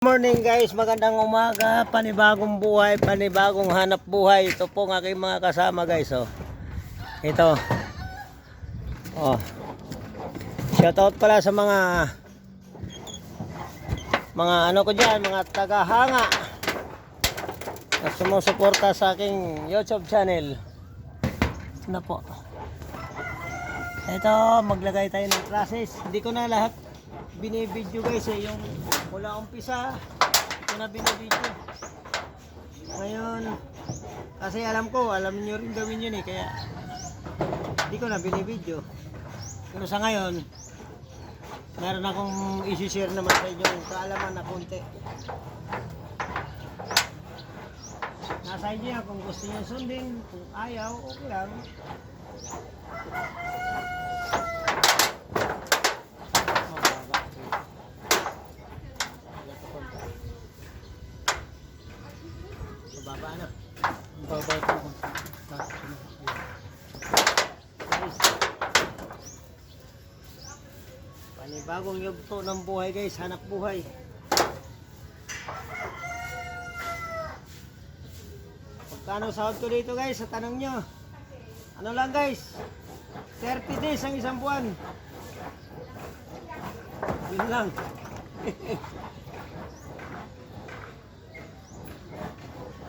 Morning guys, magandang umaga, panibagong buhay, panibagong hanap buhay. Ito po ang aking mga kasama guys, oh. Ito. Oh. Shoutout pala sa mga ano ko diyan, mga tagahanga at sumusuporta sa aking YouTube channel. Ito na po. Ito, maglagay tayo ng classes. Hindi ko na lahat binibidyo guys yung mula umpisa ito na binibidyo ngayon kasi alam nyo rin gawin yun kaya hindi ko na binibidyo, pero sa ngayon meron akong isi-share naman sa inyo yung kaalaman na konti. Nasa inyo yan kung gusto nyo sundin, kung ayaw okay lang. Baba na. Baba ito. Guys. Panibagong yugto ng buhay guys. Hanap buhay. Pagkano sahod ko dito guys? Sa tanong nyo. Ano lang guys? 30 days ang isang buwan. Yun lang.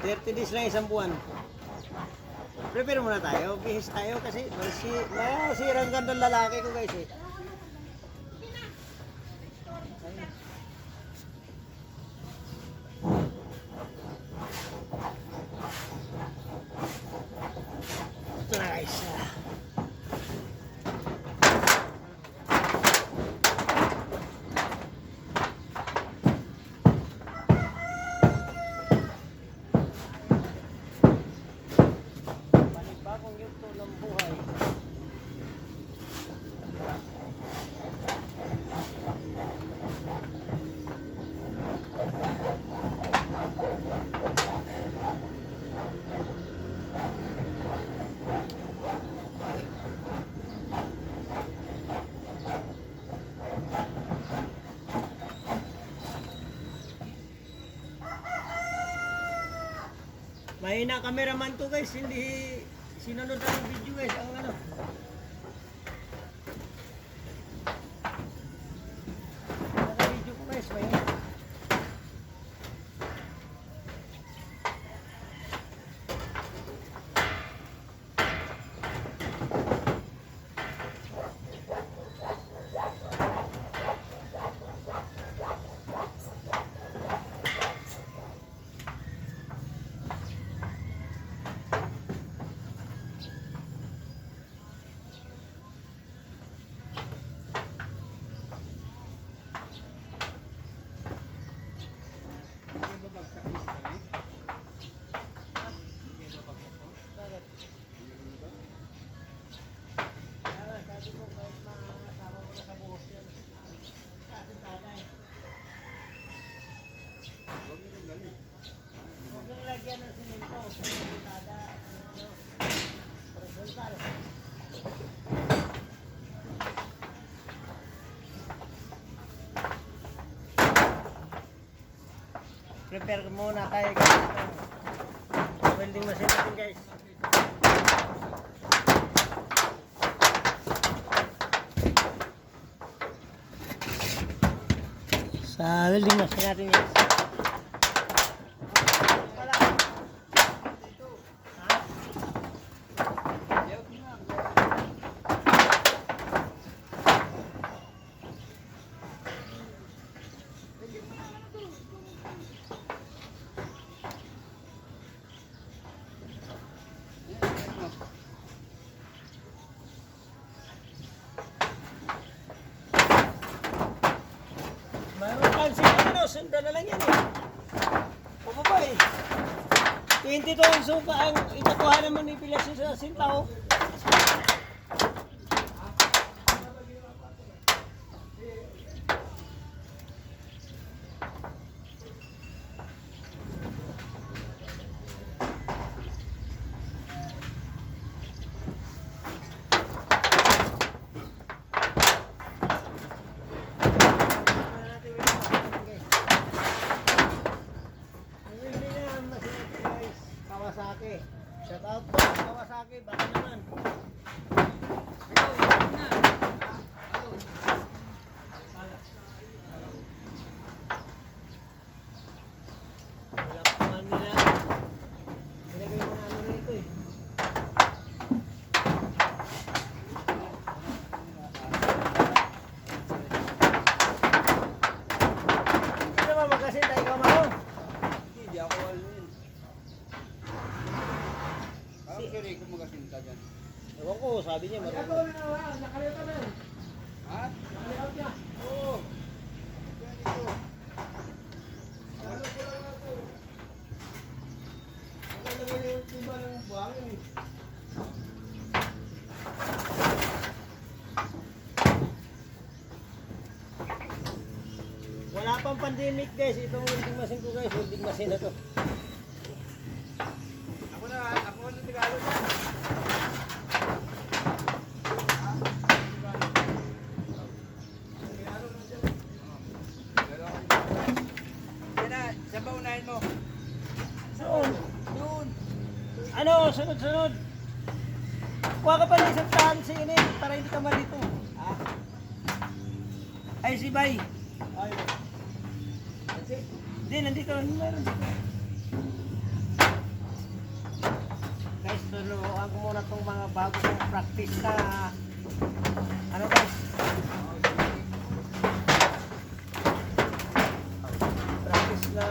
30 days lang isang buwan. Prepare muna tayo, bihis tayo kasi masirang gandang lalaki ko guys Ito na guys. Bagong yugto ng buhay. Mahina cameraman ko guys, hindi sinunod ang video guys, ang ano. Naka-video ko guys, may prepare muna tayo guys. Welding machine natin guys. Sa welding machine natin guys. Mayroon pansin ano, sundan na lang yan Pababa 22 ang suka ang itakuha naman ni Pilasyo sa Sintao. lalaki, baka naman. Wala pa man nila. Nilagay mo na ano rito eh. Hindi naman magkasin tayo kamao. Hindi ako alam yun. Parang kiri ko magasinta dyan. Ewan ko, sabi niya marunong. Nakalimutan na yun. Ha? Nakalimutan niya. Oo. Yan ito. Ano ko lang na ito. Ano naman yung timba ng buhangin eh. Wala pang pandemic guys, itong welding machine ko guys, welding machine na to. Ako na Tagalog yan. Yan na, saan ba unahin mo? Saan? Yun. Ano, sunod-sunod. Kuha ka pa ng isang tansi ini para hindi ka malito. Ay, si Bay. Ay. That's it. Hindi, nandito. Meron dito. Guys, turuan ko muna itong mga bago kong practice na ano guys? Practice na